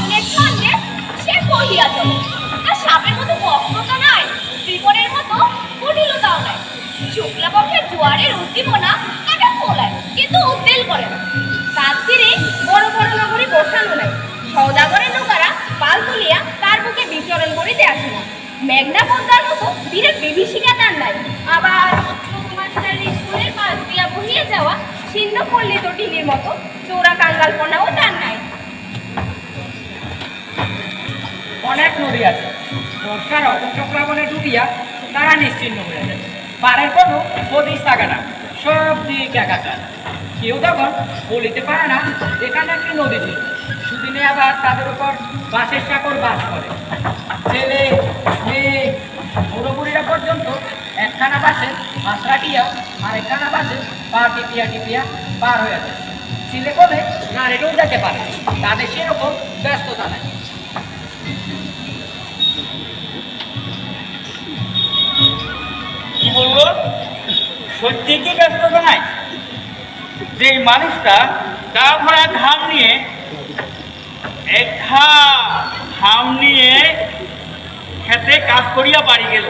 অগ্নের ছন্দে সে বহিয়া চলে। আর সাপের মতো বক্রতা নাই, ত্রিকোণের মতো কুটিলতাও নাই। শুক্লা পক্ষের জোয়ারের উদ্দীপনা তাকে ফোলায়, কিন্তু উদ্বেল করে না। তার তীরে বড় বড় নগরী বসানো নাই। সওদাগরের নৌকারা পাল তুলিয়া তার বুকে বিচরণ করিতে আসে না। মেঘনা পদ্মার মতো বিরাট বিভীষিকা তার নাই। আবার স্কুলের পাশ দিয়া বহিয়ে যাওয়া ছিন্ন পল্লিত টিনের মতো চোরা কাঙ্গালপনাও তার নাই। অনেক নদী আছে, বর্ষার অপচক্রাবনে ডুবিয়া তারা নিশ্চিহ্ন হয়ে যায়। পাড়ের কোনো হদিস থাকে না, সব দিক একাকার। কেউ তখন বলিতে পারে না এখানে একটি নদী ছিল। সুদিনে আবার তাদের উপর বাঁশের সাঁকর বাস করে। ছেলে মেয়ে পুরোপুরিরা পর্যন্ত একখানা বাসে মাত্রাটিয়া আর একখানা বাসে পা টিপিয়া টিপিয়া পার হয়ে যায়। ছেলে বলে নারীরাও যেতে পারে, তাদের সেরকম ব্যস্ততা নাই। কি বলবো, সত্যি কি ব্যস্ততা নাই? যে মানুষটা গা ভরা ঘাম নিয়ে ঘাম নিয়ে খেতে কাজ করিয়া বাড়ি গেল,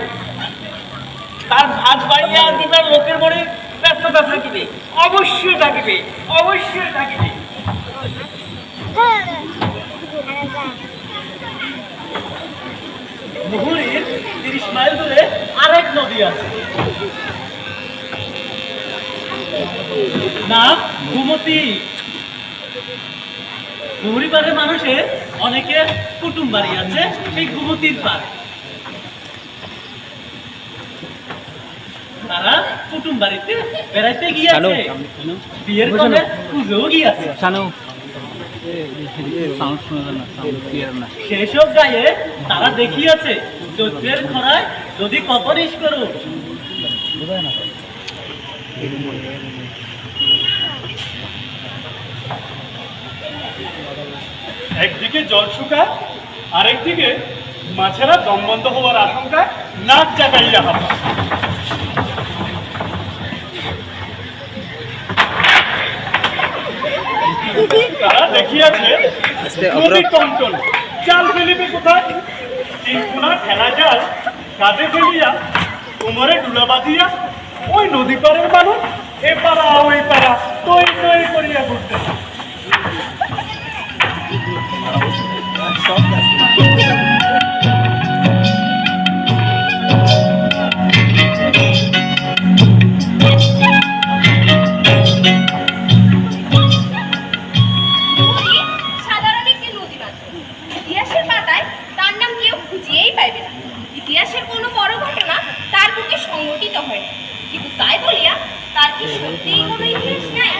তার ভাত বাড়িয়া দিবার লোকের মনে ব্যস্ততা থাকিবে, অবশ্যই থাকিবে, অবশ্যই থাকিবে। মুহুরীর 30 মাইল দূরে আরেক নদী আছে, নাম গোমতী। মুহুরী পাড়ের মানুষের অনেকের কুটুম বাড়ি আছে সেই গোমতীর পাড়ে। তারা কুটুম বাড়িতে বেড়াইতে গিয়েছে, বিয়ের পরে পুজোও গিয়েছে। সেসব গায়ে তারা দেখিয়াছে চৈত্রের খরায় যদি কপরিস করো। একদিকে জল শুকায়, আরেকদিকে মাছেরা দম বন্ধ হওয়ার আশঙ্কায় নাক জাগাইয়া হাঁপা। তারা দেখিয়াছে নদী টনটন, জাল ফেলিবে কোথায়? তিনকোনা ঠেলা জাল কাঁধে ফেলিয়া কোমরে ডুলা বাঁধিয়া ওই নদী পাড়ের মানুষ এ পাড়া ওই পাড়া তৈ তৈ করিয়া ঘুরতেছে। ইতিহাসের পাতায় তার নাম কেউ খুঁজিয়েই পাইবে না। ইতিহাসের কোনো বড় ঘটনা তার বুকে সংঘটিত হয় না, কিন্তু তাই বলিয়া তার কি সত্যিই কোনো ইতিহাস নাই?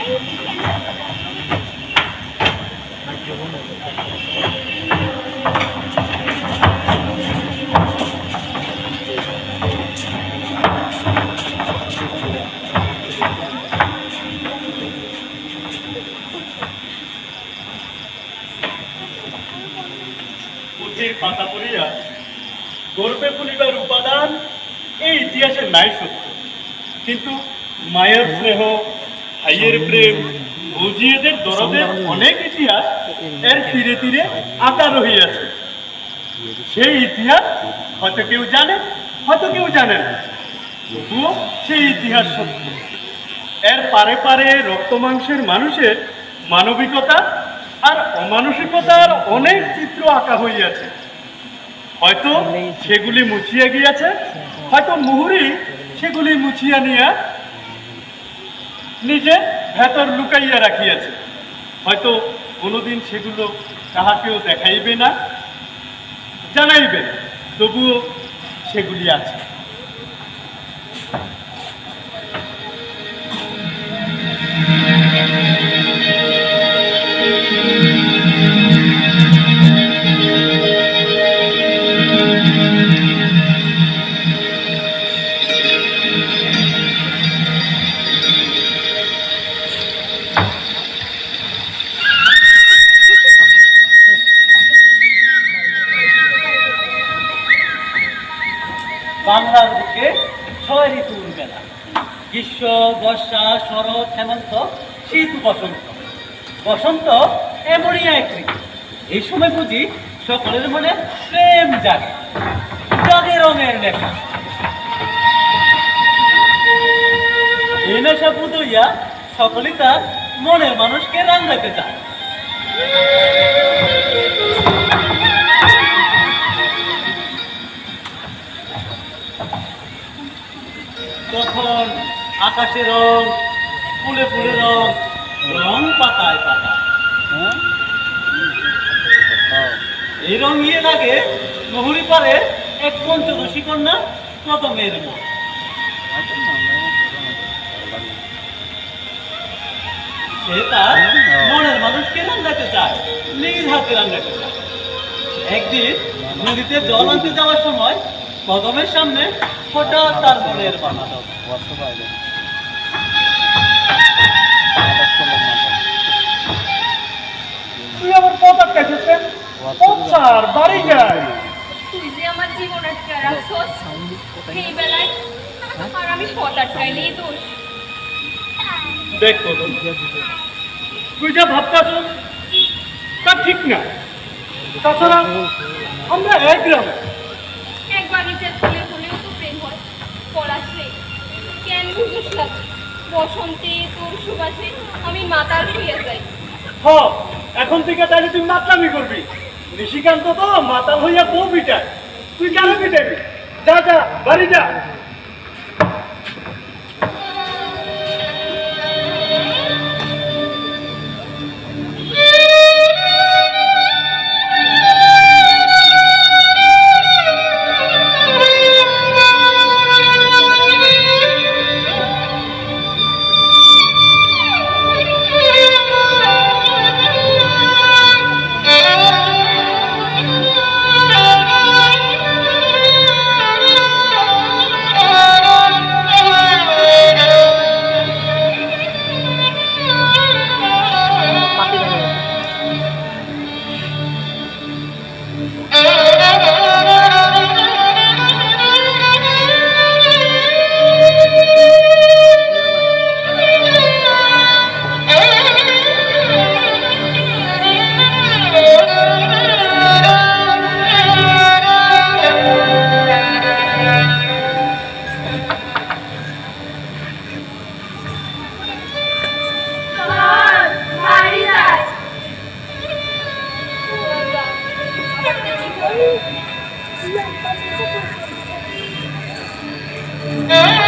পুঁথির পাতা পড়িয়া গর্বে ফুলিবার উপাদান এই ইতিহাসের নাই সত্য, কিন্তু মায়ের স্নেহ, ভাইয়ের প্রেম, বুঝিয়েদের দরদের অনেক ইতিহাস এর তীরে তীরে আঁকা রহিয়াছে। সেই ইতিহাস হয়তো কেউ জানে, হয়তো কেউ জানে না, তবুও সেই ইতিহাস সত্য। এর পারে পারে রক্ত মাংসের মানুষের মানবিকতা আর অমানসিকতার অনেক চিত্র আঁকা হইয়াছে। হয়তো সেগুলি মুছিয়া গিয়াছে, হয়তো মুহুরী সেগুলি মুছিয়া নিয়া নিজে ভেতর লুকাইয়া রাখিয়াছে। হয়তো কোনোদিন সেগুলো কাহাকেও দেখাইবে না, জানাইবে না, তবুও সেগুলি আছে। বাংলার বুকে 6 ঋতুর মেলা, গ্রীষ্ম, বর্ষা, শরৎ, হেমন্ত, শীত, বসন্ত। বসন্ত এমনই এক ঋতু, এই সময় বুঝি সকলের মনে প্রেম জাগে, জাগে রঙের নেশা। এই নেশা বুঝইয়া সকলেই তার মনের মানুষকে রাঙাতে চায়। তখন আকাশে রং, ফুলে ফুলে রং, রং পাতায় পাতায়। এই রং ইয়ে লাগে নহরি পারে এক পঞ্চদশী কন্যা প্রথমের মন। সে তার মনের মানুষকে রাঙাতে চায়, নিজ হাতে রাঙাতে চায়। একদিন নদীতে জল আনতে যাওয়ার সময় কদমের সামনে হঠাৎ তার মনের বাধা। তুই আমার পথ আটকাইছিস কেন? পথ ছাড়, বাড়ি যায়। তুই যে আমার জীবন আটকে রাখছস এই বেলায়, আর আমি পথ আটকাইলেই দোষ। দেখ কদম, তুই যা ভাবতাছিস তা ঠিক না। তাছাড়া আমরা এক গ্রামে। এক বাগিচার ফুলে ফুলেও তো প্রেম হয়, পলাশ রে কেন বুঝিস না? বসন্তে তোর সুবাসে আমি মাতাল হইয়া যাই। হ, এখন থেকে তাহলে তুই মাতলামি করবি। নিশিকান্ত তো মাতাল হইয়া বউ পিটায়, তুই কেন পিটাবি? যা যা, বাড়ি যা। Yeah.